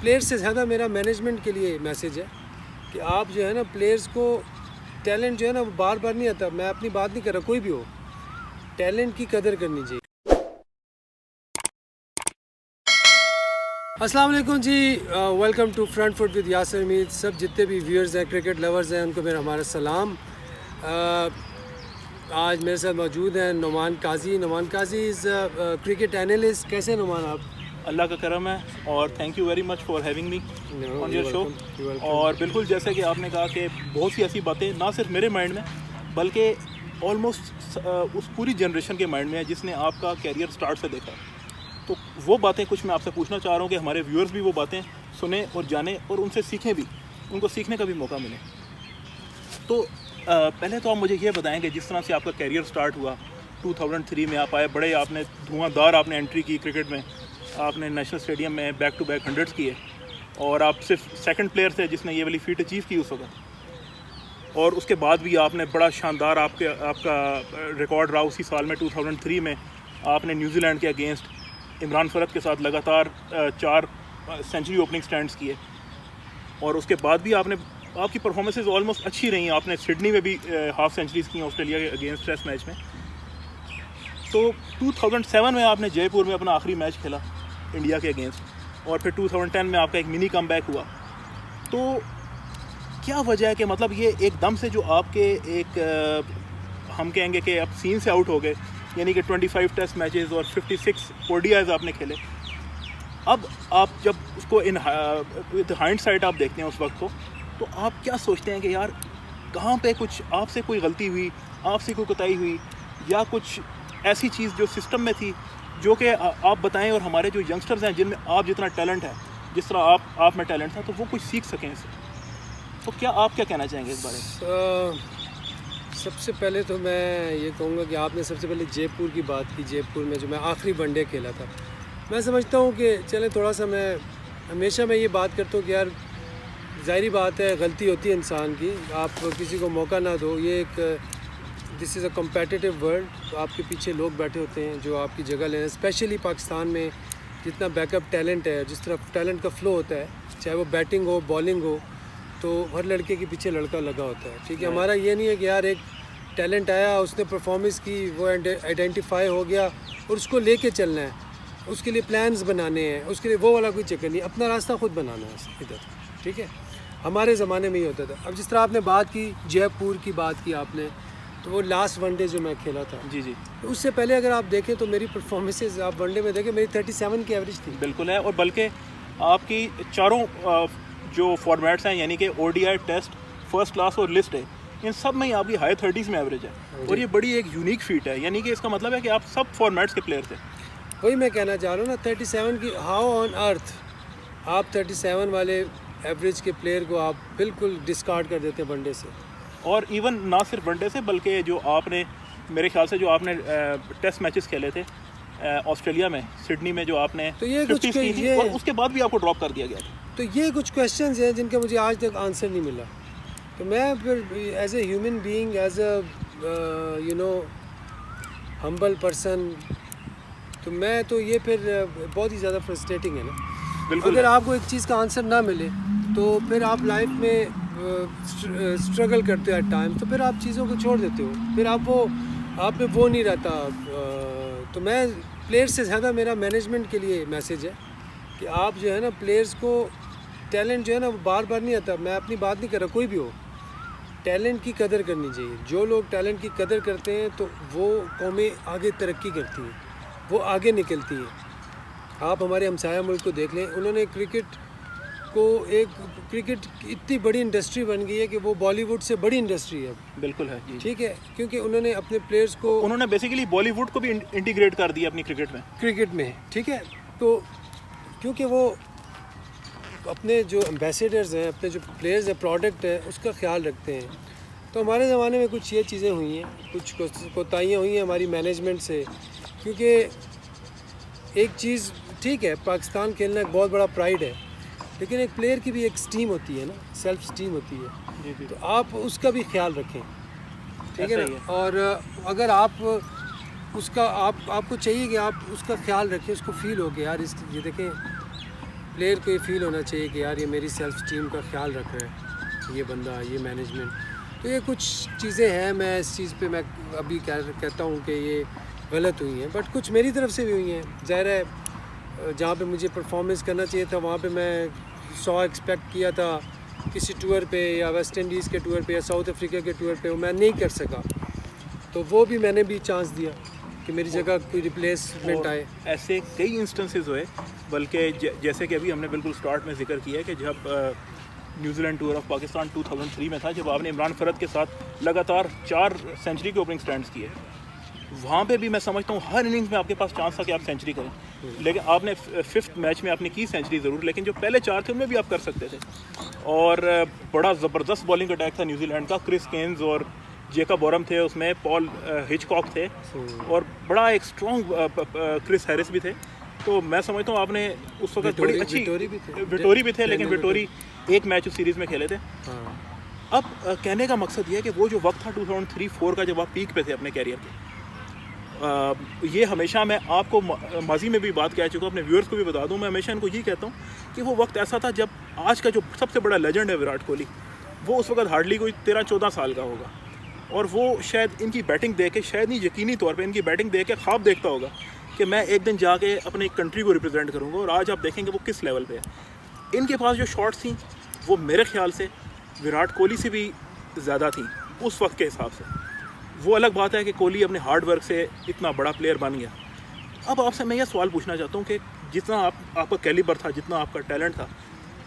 Player से ज़्यादा मेरा मैनेजमेंट के लिए मैसेज है कि आप जो है ना प्लेयर्स को टैलेंट जो है ना वो बार बार नहीं आता। मैं अपनी बात नहीं कर रहा, कोई भी हो, टैलेंट की कदर करनी चाहिए। अस्सलाम वालेकुम जी, welcome to front foot with Yasir Mir. सब जितने भी व्यूअर्स हैं, क्रिकेट लवर्स हैं, उनको मेरा हमारा सलाम। आज मेरे साथ मौजूद हैं नुमान काजी। नुमान काजी इज़ क्रिकेट एनालिस्ट। कैसे हैं नुमान आप? अल्लाह का करम है और thank you very much for having me on your show. और बिल्कुल जैसे कि आपने कहा कि बहुत सी ऐसी बातें ना सिर्फ मेरे माइंड में बल्कि ऑलमोस्ट उस पूरी जनरेशन के माइंड में है जिसने आपका कैरियर स्टार्ट से देखा। तो वो बातें कुछ मैं आपसे पूछना चाह रहा हूँ कि हमारे व्यूअर्स भी वो बातें सुने और जाने और उनसे सीखें भी, उनको सीखने का भी मौका मिले। तो पहले तो आप मुझे ये बताएं कि जिस तरह से आपका कैरियर स्टार्ट हुआ 2003 में आप आए, बड़े आपने धुआंधार आपने एंट्री की क्रिकेट में, आपने नेशनल स्टेडियम में बैक टू बैक 100 किए और आप सिर्फ सेकंड प्लेयर थे जिसने ये वाली फीट अचीव की उस वक्त। और उसके बाद भी आपने बड़ा शानदार आपका रिकॉर्ड रहा उसी साल में 2003 में आपने न्यूजीलैंड के अगेंस्ट इमरान फरत के साथ लगातार 4 सेंचुरी ओपनिंग स्टैंड्स किए। और उसके बाद भी आपकी परफॉर्मेंसेज ऑलमोस्ट अच्छी रही। आपने सिडनी में भी हाफ सेंचुरीज की ऑस्ट्रेलिया के अगेंस्ट टेस्ट मैच में। तो 2007 में आपने जयपुर में अपना आखिरी मैच खेला इंडिया के अगेंस्ट और फिर 2010 में आपका एक मिनी कमबैक हुआ। तो क्या वजह है कि मतलब ये एकदम से जो आपके एक हम कहेंगे कि आप सीन से आउट हो गए, यानी कि 25 टेस्ट मैचेस और 56 ओडीआईज आपने खेले। अब आप जब उसको विद हाइंडसाइट आप देखते हैं उस वक्त को, तो आप क्या सोचते हैं कि यार कहाँ पे कुछ आपसे कोई गलती हुई, आपसे कोई कोताही हुई या कुछ ऐसी चीज़ जो सिस्टम में थी जो कि आप बताएं और हमारे जो यंगस्टर्स हैं जिनमें आप जितना टैलेंट है, जिस तरह आप में टैलेंट था, तो वो कुछ सीख सकें इससे। तो क्या आप क्या कहना चाहेंगे इस बारे में? सबसे पहले तो मैं ये कहूँगा कि आपने सबसे पहले जयपुर की बात की। जयपुर में जो मैं आखिरी वनडे खेला था, मैं समझता हूँ कि चले थोड़ा सा हमेशा मैं ये बात करता हूँ कि यार ज़ाहिरी बात है, गलती होती है इंसान की, आप किसी को मौका ना दो। ये एक this is a competitive world. तो आपके पीछे लोग बैठे होते हैं जो आपकी जगह लेना, स्पेशली पाकिस्तान में जितना बैकअप टैलेंट है, जिस तरह टैलेंट का फ़्लो होता है, चाहे वो बैटिंग हो बॉलिंग हो, तो हर लड़के के पीछे लड़का लगा होता है। ठीक है, हमारा ये नहीं है कि यार एक टैलेंट आया, उसने परफॉर्मेंस की, वो आइडेंटिफाई हो गया और उसको लेके चलना है, उसके लिए प्लान्स बनाने हैं, उसके लिए वो वाला कोई चक्कर नहीं, अपना रास्ता खुद बनाना है इधर। ठीक है, हमारे ज़माने में ही होता था। अब जिस तरह आपने बात की, जयपुर की बात की आपने, तो वो लास्ट वनडे जो मैं खेला था, जी जी, तो उससे पहले अगर आप देखें तो मेरी परफॉर्मेंसेज आप वनडे में देखें, मेरी 37 की एवरेज थी। बिल्कुल है। और बल्कि आपकी चारों जो फॉर्मेट्स हैं, यानी कि ओडीआई, टेस्ट, फर्स्ट क्लास और लिस्ट है, इन सब में ही आपकी हाई 30s में एवरेज है। और ये बड़ी एक यूनिक फीट है, यानी कि इसका मतलब है कि आप सब फॉर्मेट्स के प्लेयर थे। वही मैं कहना चाह रहा हूँ ना, 37 की, हाउ ऑन अर्थ आप 37 वाले एवरेज के प्लेयर को आप बिल्कुल डिस्कार्ड कर देते हैं वनडे से। और इवन ना सिर्फ वनडे से बल्कि जो आपने मेरे ख्याल से जो आपने टेस्ट मैचेस खेले थे ऑस्ट्रेलिया में, सिडनी में, जो आपने तो ये कुछ की थी, और उसके बाद भी आपको ड्रॉप कर दिया गया था। तो ये कुछ क्वेश्चंस हैं जिनका मुझे आज तक आंसर नहीं मिला। तो मैं फिर as a human being, as a you know humble person, तो मैं तो ये फिर बहुत ही ज़्यादा फ्रस्ट्रेटिंग है ना। बिल्कुल। अगर आपको एक चीज़ का आंसर ना मिले तो फिर आप लाइफ में स्ट्रगल करते हो एट टाइम, तो फिर आप चीज़ों को छोड़ देते हो, फिर आप में वो नहीं रहता। तो मैं प्लेयर से ज़्यादा मेरा मैनेजमेंट के लिए मैसेज है कि आप जो है ना प्लेयर्स को टैलेंट जो है ना वो बार बार नहीं आता। मैं अपनी बात नहीं कर रहा, कोई भी हो, टैलेंट की कदर करनी चाहिए। जो लोग टैलेंट की कदर करते हैं तो वो कौमें आगे तरक्की करती हैं, वो आगे निकलती हैं। आप हमारे हमसाया मुल्क को देख लें, उन्होंने क्रिकेट इतनी बड़ी इंडस्ट्री बन गई है कि वो बॉलीवुड से बड़ी इंडस्ट्री है। बिल्कुल है जी। ठीक है, क्योंकि उन्होंने अपने प्लेयर्स को, उन्होंने बेसिकली बॉलीवुड को भी इंटीग्रेट कर दिया अपनी क्रिकेट में। ठीक है, तो क्योंकि वो अपने जो एम्बेसडर्स हैं, अपने जो प्लेयर्स हैं, प्रोडक्ट है, उसका ख्याल रखते हैं। तो हमारे ज़माने में कुछ ये चीज़ें हुई हैं, कुछ कोताहियाँ हुई हैं हमारी मैनेजमेंट से। क्योंकि एक चीज़ ठीक है, पाकिस्तान खेलना एक बहुत बड़ा प्राइड है, लेकिन एक प्लेयर की भी एक स्टीम होती है ना, सेल्फ स्टीम होती है। तो आप उसका भी ख्याल रखें। ठीक है ना। और अगर आप आपको चाहिए कि आप उसका ख्याल रखें, उसको फील हो कि यार ये देखें प्लेयर को ये फील होना चाहिए कि यार ये मेरी सेल्फ टीम का ख्याल रख रहा है ये बंदा, ये मैनेजमेंट। तो ये कुछ चीज़ें हैं, मैं इस चीज़ पे मैं अभी कहता हूँ कि ये गलत हुई हैं, बट कुछ मेरी तरफ से भी हुई हैं। ज़ाहिर है जहाँ पे मुझे परफॉर्मेंस करना चाहिए था वहाँ पे मैं 100 एक्सपेक्ट किया था किसी टूर पे, या वेस्ट इंडीज़ के टूर पे, या साउथ अफ्रीका के टूर पे, मैं नहीं कर सका। तो वो भी मैंने भी चांस दिया कि मेरी जगह कोई रिप्लेसमेंट आए। ऐसे कई इंस्टेंसेस हुए, बल्कि जैसे कि अभी हमने बिल्कुल स्टार्ट में जिक्र किया कि जब न्यूजीलैंड टूर ऑफ पाकिस्तान 2003 में था, जब आपने इमरान फरद के साथ लगातार 4 सेंचुरी के ओपनिंग स्टैंड्स किए, वहाँ पे भी मैं समझता हूँ हर इनिंग्स में आपके पास चांस था कि आप सेंचुरी करें, लेकिन आपने 5th मैच में आपने की सेंचुरी ज़रूर, लेकिन जो पहले 4 थे उनमें भी आप कर सकते थे। और बड़ा ज़बरदस्त बॉलिंग अटैक था न्यूजीलैंड का। क्रिस केन्स और जेकब वॉरम थे उसमें, पॉल हिचकॉक थे, और बड़ा एक स्ट्रॉन्ग क्रिस हैरिस भी थे। तो मैं समझता हूँ आपने उस वक्त बड़ी अच्छी विटोरी भी थे, लेकिन विटोरी एक मैच उस सीरीज़ में खेले थे। अब कहने का मकसद ये है कि वो जो वक्त था 2003-4 का, जब आप पीक पे थे अपने कैरियर के, ये हमेशा मैं आपको माजी में भी बात कह चुका हूँ, अपने व्यूअर्स को भी बता दूँ, मैं हमेशा इनको यही कहता हूँ कि वो वक्त ऐसा था जब आज का जो सबसे बड़ा लेजेंड है विराट कोहली, वो उस वक्त हार्डली कोई 13-14 साल का होगा, और वो शायद इनकी बैटिंग देख के, शायद नहीं यकीनी तौर पे इनकी बैटिंग देख के ख्वाब देखता होगा कि मैं एक दिन जाके अपने कंट्री को रिप्रेजेंट करूँगा। और आज आप देखेंगे वो किस लेवल पे है। इनके पास जो शॉट्स थी वो मेरे ख्याल से विराट कोहली से भी ज़्यादा थी उस वक्त के हिसाब से। वो अलग बात है कि कोहली अपने हार्ड वर्क से इतना बड़ा प्लेयर बन गया। अब आपसे मैं ये सवाल पूछना चाहता हूँ कि जितना आपका कैलिबर था, जितना आपका टैलेंट था,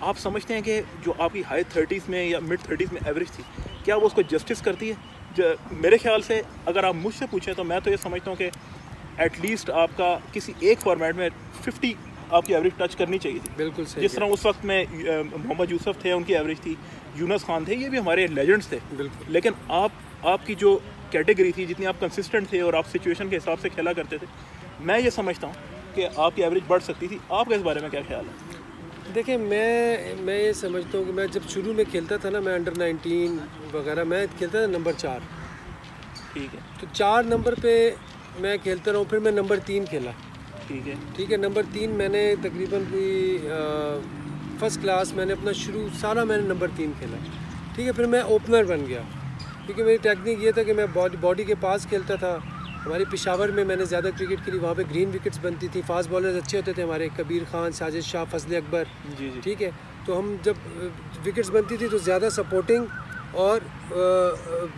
आप समझते हैं कि जो आपकी हाई 30s में या मिड 30s में एवरेज थी, क्या वो उसको जस्टिस करती है? मेरे ख्याल से अगर आप मुझसे पूछें तो मैं तो ये समझता हूँ कि एटलीस्ट आपका किसी एक फॉर्मेट में 50 आपकी एवरेज टच करनी चाहिए थी। बिल्कुल सही। जिस तरह उस वक्त में मोहम्मद यूसुफ थे, उनकी एवरेज थी, यूनुस खान थे, ये भी हमारे लेजेंड्स थे। बिल्कुल। लेकिन आपकी जो कैटेगरी थी, जितनी आप कंसिस्टेंट थे और आप सिचुएशन के हिसाब से खेला करते थे, मैं ये समझता हूँ कि आपकी एवरेज बढ़ सकती थी। आपका इस बारे में क्या ख्याल है? देखिए, मैं ये समझता हूँ कि मैं जब शुरू में खेलता था ना, मैं अंडर 19 वगैरह मैं खेलता था नंबर 4। ठीक है। तो 4 नंबर पे मैं खेलता रहा हूँ, फिर मैं नंबर 3 खेला। ठीक है। नंबर 3 मैंने तकरीबन कोई फर्स्ट क्लास मैंने अपना शुरू सारा मैंने नंबर 3 खेला। ठीक है। फिर मैं ओपनर बन गया, क्योंकि मेरी टेक्निक ये था कि मैं बॉडी के पास खेलता था। हमारे पेशावर में मैंने ज़्यादा क्रिकेट खेली, वहाँ पे ग्रीन विकेट्स बनती थी, फास्ट बॉलर्स अच्छे होते थे हमारे, कबीर खान, साजिद शाह, फजल अकबर। जी। ठीक है। तो हम जब विकेट्स बनती थी तो ज़्यादा सपोर्टिंग और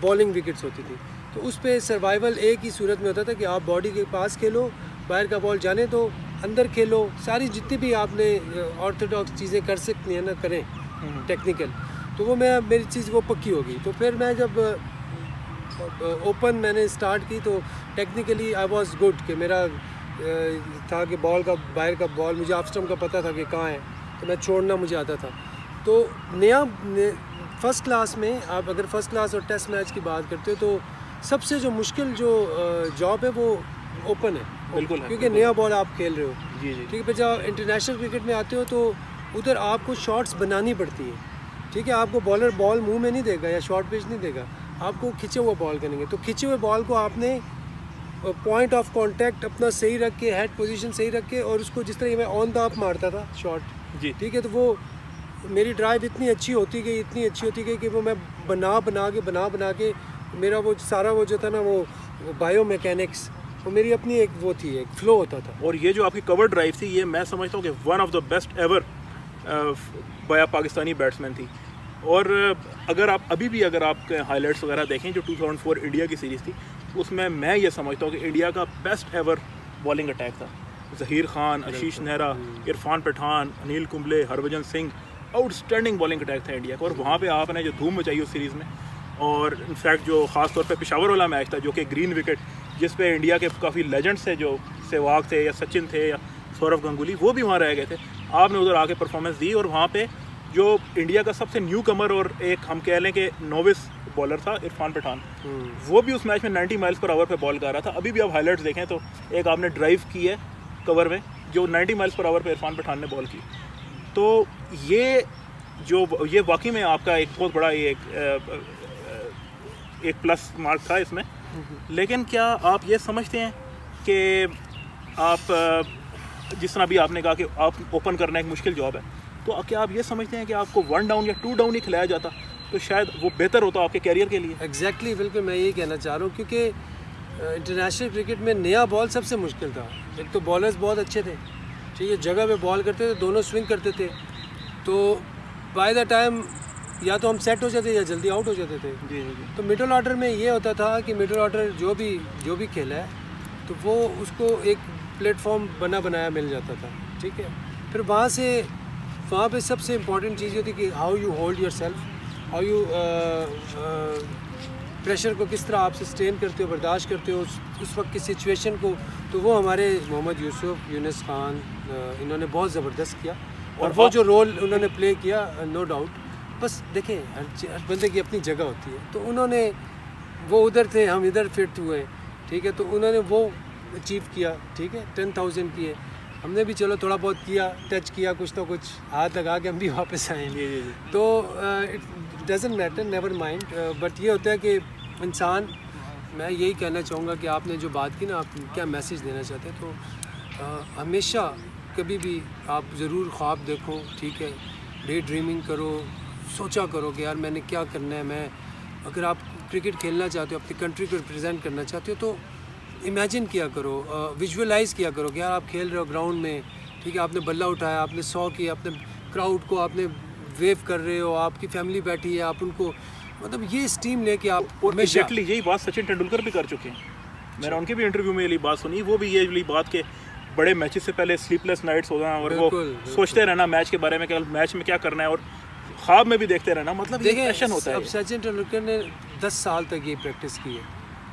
बॉलिंग विकेट्स होती थी। तो उस पर सर्वाइवल एक ही सूरत में होता था कि आप बॉडी के पास खेलो, बाहर का बॉल जाने दो, अंदर खेलो, सारी जितनी भी आपने ऑर्थोडॉक्स चीज़ें कर सकती हैं ना, करें टेक्निकल। तो वो मेरी चीज़ वो पक्की हो गई। तो फिर मैं जब ओपन मैंने स्टार्ट की तो टेक्निकली आई वाज गुड, कि मेरा था कि बॉल का बाहर का बॉल मुझे ऑफ स्टंप का पता था कि कहाँ है, तो मैं छोड़ना मुझे आता था। तो फर्स्ट क्लास में आप अगर फर्स्ट क्लास और टेस्ट मैच की बात करते हो तो सबसे जो मुश्किल जो जॉब है वो ओपन है। बिल्कुल, क्योंकि नया बॉल आप खेल रहे हो। जी। ठीक है। फिर जब इंटरनेशनल क्रिकेट में आते हो तो उधर आपको शॉट्स बनानी पड़ती हैं। ठीक है। आपको बॉलर बॉल मुंह में नहीं देगा या शॉर्ट पिच नहीं देगा, आपको खिंचे हुआ बॉल करेंगे। तो खिंचे हुए बॉल को आपने पॉइंट ऑफ कांटेक्ट अपना सही रख के, हेड पोजीशन सही रख के, और उसको जिस तरह मैं ऑन द अप मारता था शॉट। जी। ठीक है। तो वो मेरी ड्राइव इतनी अच्छी होती गई कि वो मैं बना के मेरा वो सारा वो जो था ना वो बायो मैकेनिक्स, वो मेरी अपनी एक वो थी, एक फ्लो होता था। और ये जो आपकी कवर ड्राइव थी, ये मैं समझता हूँ कि one of the best ever by Pakistani batsman थी। और अगर आप हाईलाइट्स वगैरह देखें जो 2004 इंडिया की सीरीज़ थी, उसमें मैं ये समझता हूँ कि इंडिया का बेस्ट एवर बॉलिंग अटैक था। Zaheer Khan, Ashish Nehra, Irfan Pathan, Anil Kumble, Harbhajan Singh, outstanding bowling attack था इंडिया का। और वहाँ पे आपने जो धूम मचाई उस सीरीज़ में, और इनफैक्ट जो ख़ास तौर पे पेशावर वाला मैच था जो कि ग्रीन विकेट, जिस पे इंडिया के काफ़ी लेजेंड्स थे, जो सहवाग थे या सचिन थे या सौरव गंगुली, वो भी वहाँ रह गए थे। आपने उधर आके परफॉर्मेंस दी, और वहाँ पे जो इंडिया का सबसे न्यू कमर और एक हम कह लें कि नोविस बॉलर था इरफान पठान, वो भी उस मैच में 90 माइल्स पर आवर पे बॉल कर रहा था। अभी भी आप हाईलाइट्स देखें तो एक आपने ड्राइव की है कवर में जो 90 माइल्स पर आवर पे इरफान पठान ने बॉल की। तो ये वाकई में आपका एक बहुत बड़ा एक प्लस मार्क था इसमें। लेकिन क्या आप ये समझते हैं कि आप जिस तरह भी आपने कहा कि आप ओपन करना एक मुश्किल जॉब है, तो क्या आप ये समझते हैं कि आपको 1 डाउन या 2 डाउन ही खिलाया जाता तो शायद वो बेहतर होता आपके कैरियर के लिए? एग्जैक्टली बिल्कुल मैं यही कहना चाह रहा हूँ, क्योंकि इंटरनेशनल क्रिकेट में नया बॉल सबसे मुश्किल था। एक तो बॉलर्स बहुत अच्छे थे, ठीक है, जगह पे बॉल करते थे, दोनों स्विंग करते थे, तो बाय द टाइम या तो हम सेट हो जाते या जल्दी आउट हो जाते थे। जी जी जी। तो मिडल ऑर्डर में ये होता था कि मिडल ऑर्डर जो भी खेला है तो वो उसको एक प्लेटफॉर्म बनाया मिल जाता था, ठीक है। फिर वहाँ पे सबसे इम्पॉर्टेंट चीज़ ये थी कि how you hold your self, how you pressure को किस तरह आप सस्टेन करते हो, बर्दाश्त करते हो उस वक्त की सिचुएशन को। तो वो हमारे मोहम्मद यूसुफ, यूनुस खान, इन्होंने बहुत ज़बरदस्त किया, और वो जो रोल उन्होंने प्ले किया, नो डाउट। बस देखें हर बंदे की अपनी जगह होती है, तो उन्होंने वो उधर थे, हम इधर फिट हुए, ठीक है, तो उन्होंने वो अचीव किया, ठीक है, 10,000 किए, हमने भी चलो थोड़ा बहुत किया, टच किया, कुछ तो कुछ हाथ लगा के हम भी वापस आए। तो it doesn't matter, never mind, but ये होता है कि इंसान, मैं यही कहना चाहूँगा कि आपने जो बात की ना, आप क्या मैसेज देना चाहते हैं, तो हमेशा कभी भी आप ज़रूर ख्वाब देखो, ठीक है, डे ड्रीमिंग करो, सोचा करो कि यार मैंने क्या करना है। मैं अगर आप क्रिकेट खेलना चाहते हो, अपनी कंट्री को रिप्रेजेंट करना चाहते हो, तो इमेजिन किया करो, विजुअलाइज़ किया करो कि यार आप खेल रहे हो ग्राउंड में, ठीक है, आपने बल्ला उठाया, आपने 100 किया, अपने क्राउड को आपने वेव कर रहे हो, आपकी फैमिली बैठी है, आप उनको, मतलब ये स्टीम लेके आप एग्जैक्टली यही बात सचिन तेंदुलकर भी कर चुके हैं। मैंने उनके भी इंटरव्यू में ये बात सुनी, वो भी ये बात के बड़े मैचेस से पहले स्लीपलेस नाइट्स होना, और वो सोचते रहना मैच के बारे में, कि मैच में क्या करना है, और ख्वाब में भी देखते रहना, मतलब ये पैशन होता है। अब सचिन तेंदुलकर ने 10 साल तक ये प्रैक्टिस की है,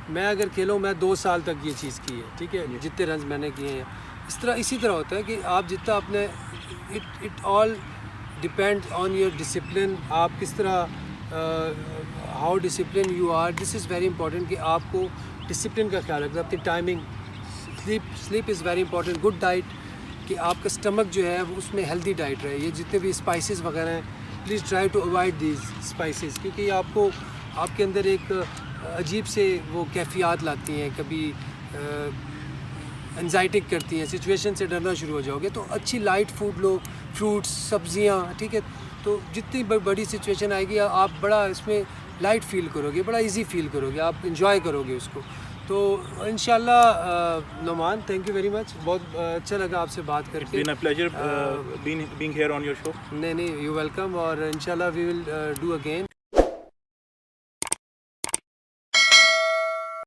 मैं अगर खेलूँ मैं 2 साल तक ये चीज़ की है, ठीक है, जितने रन मैंने किए हैं। इसी तरह होता है कि आप जितना अपने, it all depend on your discipline, आप किस तरह, how discipline you are, this is very important कि आपको डिसिप्लिन का ख्याल रखना, अपनी timing, sleep is very important, good diet, कि आपका स्टमक जो है उसमें हेल्दी डाइट रहे। ये जितने भी स्पाइसेस वगैरह हैं, please try to avoid these spices, क्योंकि ये आपको, आपके अंदर एक अजीब से वो कैफियत लाती हैं, कभी एंजाइटिक करती हैं, सिचुएशन से डरना शुरू हो जाओगे। तो अच्छी लाइट फूड लो, फ्रूट्स, सब्जियां, ठीक है, तो जितनी बड़ी सिचुएशन आएगी आप बड़ा इसमें लाइट फील करोगे, बड़ा इजी फील करोगे, आप इंजॉय करोगे उसको। तो इंशाल्लाह Numan, thank you very much, बहुत अच्छा लगा आपसे बात करके। Been a pleasure being here on your show. नहीं, यू वेलकम, और इंशाल्लाह वी विल डू अगेन।